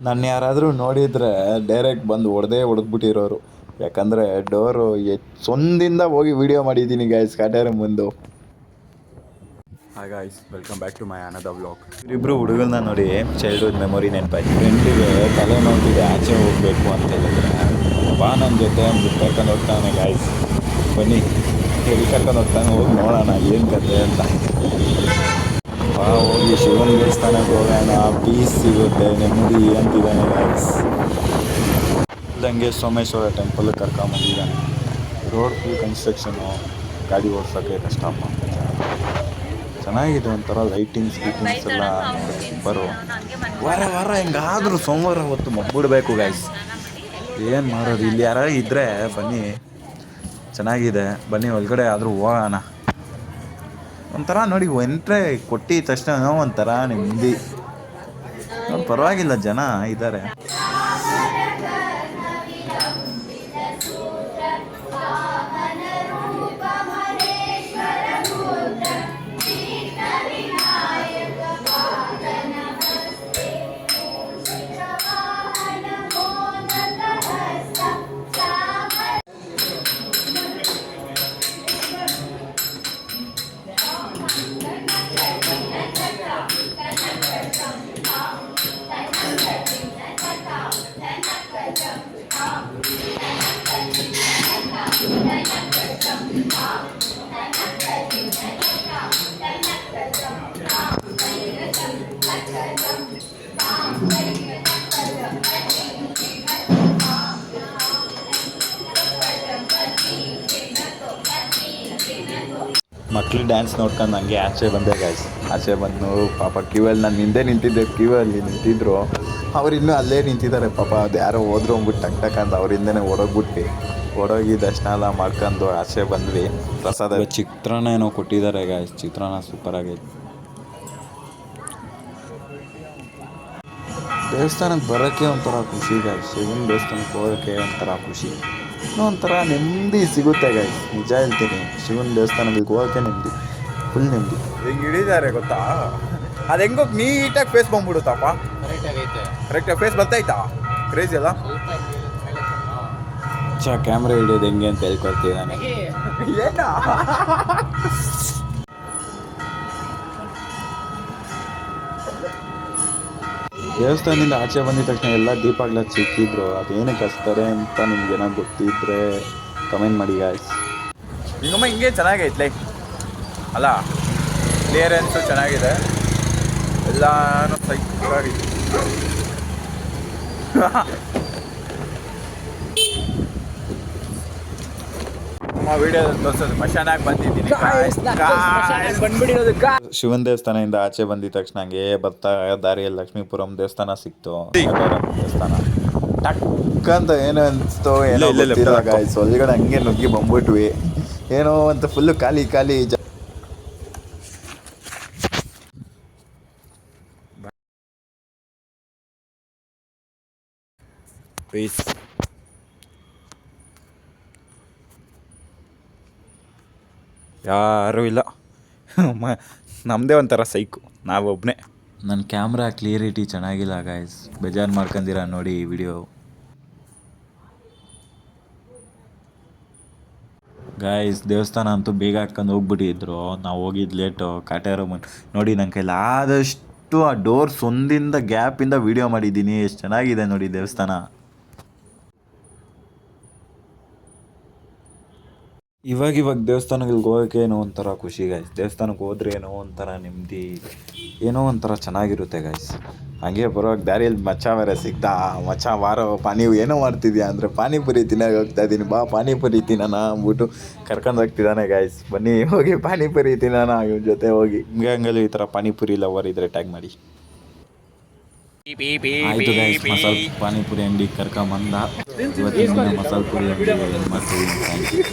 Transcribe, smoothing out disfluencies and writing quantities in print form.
ನನ್ನ ಯಾರಾದರೂ ನೋಡಿದರೆ ಡೈರೆಕ್ಟ್ ಬಂದು ಹೊಡೆದ್ಬಿಟ್ಟಿರೋರು. ಯಾಕಂದರೆ ಡೋರು ಸೊಂದಿಂದ ಹೋಗಿ ವಿಡಿಯೋ ಮಾಡಿದ್ದೀನಿ ಗೈಸ್ ಕಾಟೇರ ಮುಂದು. Hi guys, welcome back to my another vlog. ಇಬ್ಬರು ಹುಡುಗರನ್ನ ನೋಡಿ ಚೈಲ್ಡ್ಹುಡ್ ಮೆಮೊರಿ ನೆನಪಾಯ್ತು. ಫ್ರೆಂಡಿಗೆ ತಲೆ ನೋವಿದೆ, ಆಚೆ ಹೋಗಬೇಕು ಅಂತ ಹೇಳಿದ್ರೆ ಬಾ ನನ್ನ ಜೊತೆ ಅಂದ್ಬಿಟ್ಟು ಕರ್ಕೊಂಡು ಹೋಗ್ತಾನೆ ಗೈಸ್. ಬನ್ನಿ ಎಲ್ಲಿ ಕರ್ಕೊಂಡು ಹೋಗ್ತಾನೆ, ಹೋಗಿ ನೋಡೋಣ ಏನು ಕತೆ ಅಂತ. ಬಾ ಹೋಗಿ ಶಿವನ ದೇವಸ್ಥಾನಕ್ಕೆ ಹೋಗೋಣ, ಪೀಸ್ ಸಿಗುತ್ತೆ, ನೆಮ್ಮದಿ ಅಂತಿದ್ದಾನೆ ಗೈಸ್. ಇಲ್ಲಂಗೆ ಸೋಮೇಶ್ವರ ಟೆಂಪಲ್ ಕರ್ಕೊಂಬಂದಿದ್ದಾನೆ. ರೋಡ್ ಫುಲ್ ಕನ್ಸ್ಟ್ರಕ್ಷನು, ಗಾಡಿ ಓಡಿಸೋಕ್ಕೆ ಕಷ್ಟಪ್ಪ. ಚೆನ್ನಾಗಿದೆ, ಒಂಥರ ಲೈಟಿಂಗ್ಸ್ ಎಲ್ಲ ಸೂಪರು. ವಾರ ಹೆಂಗಾದರೂ ಸೋಮವಾರ ಹೊತ್ತು ಮಬ್ಬಿಡ್ಬೇಕು ಗೈಸ್. ಏನು ಮಾಡೋದು, ಇಲ್ಲಿ ಯಾರು ಇದ್ದರೆ ಬನ್ನಿ, ಚೆನ್ನಾಗಿದೆ. ಬನ್ನಿ ಒಳಗಡೆ ಆದರೂ ಹೋಗೋಣ. ಒಂಥರ ನೋಡಿ ಎಂಟ್ರೆ ಕೊಟ್ಟಿದ ತಕ್ಷಣ ಒಂಥರ ನೆಮ್ಮದಿ. ಪರವಾಗಿಲ್ಲ, ಜನ ಇದ್ದಾರೆ. ಮಕ್ಳು ಡ್ಯಾನ್ಸ್ ನೋಡ್ಕೊಂಡು ಹಂಗೆ ಆಚೆ ಬಂದೆ ಗೈಸ್. ಆಚೆ ಬಂದು ಪಾಪ ಕ್ಯೂವಲ್ಲಿ ನಾನು ಹಿಂದೆ ನಿಂತಿದ್ದೆ, ಕ್ಯೂವಲ್ಲಿ ನಿಂತಿದ್ರು. ಅವ್ರು ಇನ್ನೂ ಅಲ್ಲೇ ನಿಂತಿದ್ದಾರೆ ಪಾಪ. ಅದು ಯಾರೋ ಹೋದ್ರು ಅಂದ್ಬಿಟ್ಟು ಟಕ್ ಅಂತ ಅವ್ರಿಂದನೇ ಓಡೋಗಿ ದರ್ಶನ ಎಲ್ಲ ಮಾಡ್ಕೊಂಡು ಆಚೆ ಬಂದ್ವಿ. ಪ್ರಸಾದ ಚಿತ್ರಾನ್ನ ಏನೋ ಕೊಟ್ಟಿದ್ದಾರೆ ಗೈಸ್. ಚಿತ್ರಾನ್ನ ಸೂಪರ್ ಆಗೈತೆ. ದೇವಸ್ಥಾನಕ್ಕೆ ಬರೋಕ್ಕೆ ಒಂಥರ ಖುಷಿ ಗೈಸ್. ಶಿವನ ದೇವಸ್ಥಾನಕ್ಕೆ ಹೋಗೋಕ್ಕೆ ಒಂಥರ ಖುಷಿ, ಒಂಥರ ನೆಮ್ಮದಿ ಸಿಗುತ್ತೆ ಗೈಸ್. ನಿಜ ಹೇಳ್ತೀನಿ, ಶಿವನ ದೇವಸ್ಥಾನಗಳಿಗೆ ಹೋಗೋಕ್ಕೆ ನೆಮ್ಮದಿ, ಫುಲ್ ನೆಮ್ಮದಿ. ಹೆಂಗೆ ಹಿಡಿದಾರೆ ಗೊತ್ತಾ, ಅದು ಹೆಂಗೋ ನೀಟಾಗಿ ಫೇಸ್ ಬಂದ್ಬಿಡುತ್ತಪ್ಪ. ಕರೆಕ್ಟಾಗಿ ಫೇಸ್ ಬರ್ತಾಯ್ತಾ, ಕ್ರೇಜಿ ಅಲ್ಲ. ಕ್ಯಾಮ್ರಾ ಹಿಡಿಯೋದು ಹೆಂಗೆ ಅಂತ ಹೇಳ್ಕೊಡ್ತೀವಿ ನಾನು. ದೇವಸ್ಥಾನದಿಂದ ಆಚೆ ಬಂದಿದ ತಕ್ಷಣ ಎಲ್ಲ ದೀಪ ಸಿಕ್ಕಿದ್ರು. ಅದೇನಕ್ಕೆ ಹಚ್ತಾರೆ ಅಂತ ನಿಮ್ಗೆ ಏನಾದ್ರು ಗೊತ್ತಿದ್ರೆ ಕಮೆಂಟ್ ಮಾಡಿ ಗಾಯ್ಸ್. ನಿಮ್ಮಮ್ಮ ಹಿಂಗೆ ಚೆನ್ನಾಗೈತೆ ಅಲ್ಲ, ಕ್ಲಿಯರೆನ್ಸು ಚೆನ್ನಾಗಿದೆ, ಎಲ್ಲಾನು ಸೈಕಾಗಿದೆ. ವಿಡಿಯೋ ತೋರಿಸೋದು ಮಶಾನಾಗಿ ಬಂದಿದ್ದೀನಿ. ಶಿವನ ದೇವಸ್ಥಾನದಿಂದ ಆಚೆ ಬಂದಿದ ತಕ್ಷಣ ಹಂಗೆ ಬರ್ತಾ ದಾರಿಯಲ್ಲಿ ಲಕ್ಷ್ಮೀಪುರಂ ದೇವಸ್ಥಾನ ಸಿಕ್ತು. ದೇವಸ್ಥಾನ ಟಕ್ ಅಂತ ಏನೋ ಅನಿಸ್ತು, ಏನೋ ಗೊತ್ತಿಲ್ಲ ಗಾಯ್ಸ್. ಒಳಗಡೆ ಹಂಗೆ ನುಗ್ಗಿ ಬಂದ್ಬಿಟ್ವಿ. ಏನೋ ಅಂತ ಫುಲ್ಲು ಖಾಲಿ ಪೀಸ್. ಯಾರೂ ಇಲ್ಲ, ನಮ್ಮದೇ ಒಂಥರ ಸೈಕು, ನಾವೊಬ್ಬನೇ. ನನ್ನ ಕ್ಯಾಮ್ರಾ ಕ್ಲಿಯರಿಟಿ ಚೆನ್ನಾಗಿಲ್ಲ ಗಾಯ್ಸ್, ಬೇಜಾರು ಮಾಡ್ಕೊಂಡಿರ ನೋಡಿ ಈ ವಿಡಿಯೋ. ಗಾಯ್ಸ್ ದೇವಸ್ಥಾನ ಅಂತೂ ಬೇಗ ಹಾಕ್ಕೊಂಡು ಹೋಗ್ಬಿಟ್ಟಿದ್ರು. ನಾವು ಹೋಗಿದ್ದು ಲೇಟು. ಕಾಟೇರ ನೋಡಿ, ನನ್ನ ಕೈಲಿ ಆದಷ್ಟು ಆ ಡೋರ್ ಸೊಂದಿಂದ ಗ್ಯಾಪಿಂದ ವಿಡಿಯೋ ಮಾಡಿದ್ದೀನಿ. ಎಷ್ಟು ಚೆನ್ನಾಗಿದೆ ನೋಡಿ ದೇವಸ್ಥಾನ. ಇವಾಗ ದೇವಸ್ಥಾನಗಳಿಗೆ ಹೋಗೋಕ್ಕೆ ಏನೋ ಒಂಥರ ಖುಷಿ ಗಾಯ್ಸ್. ದೇವಸ್ಥಾನಕ್ಕೆ ಹೋದ್ರೆ ಏನೋ ಒಂಥರ ನೆಮ್ಮದಿ, ಏನೋ ಒಂಥರ ಚೆನ್ನಾಗಿರುತ್ತೆ ಗಾಯ್ಸ್. ಹಾಗೆ ಬರುವಾಗ ದಾರಿಯಲ್ಲಿ ಮಚ್ಚ ಬೇರೆ ಸಿಗ್ತಾ, ಮಚ್ಚ ನೀವು ಏನೋ ಮಾಡ್ತಿದ್ಯಾ ಅಂದರೆ ಪಾನಿಪುರಿ ತಿನ್ನೋಕೆ ಹೋಗ್ತಾ ಇದ್ದೀನಿ, ಬಾ ಪಾನಿಪುರಿ ತಿನ್ನೋಣ ಅಂದ್ಬಿಟ್ಟು ಕರ್ಕೊಂಡು ಹೋಗ್ತಿದ್ದಾನೆ ಗಾಯ್ಸ್. ಬನ್ನಿ ಹೋಗಿ ಪಾನಿಪುರಿ ತಿನ್ನೋಣ ಇವ್ರ ಜೊತೆ ಹೋಗಿ. ಹಂಗಲ್ಲಿ ಈ ಥರ ಪಾನಿಪುರಿ ಲವರ್ ಇದ್ದರೆ ಟ್ಯಾಗ್ ಮಾಡಿ. ಆಯಿತು ಗೈಸ್, ಮಸಾಲೆ ಪಾನಿಪುರಿ ಅಂಗಡಿ ಕರ್ಕೊಂಬಂದ. ಇವತ್ತಿನ ಮಸಾಲೆ ಪುರಿ ಅಂಗಡಿ ಏನು ಮಾಡ್ತೀವಿ. Thank you.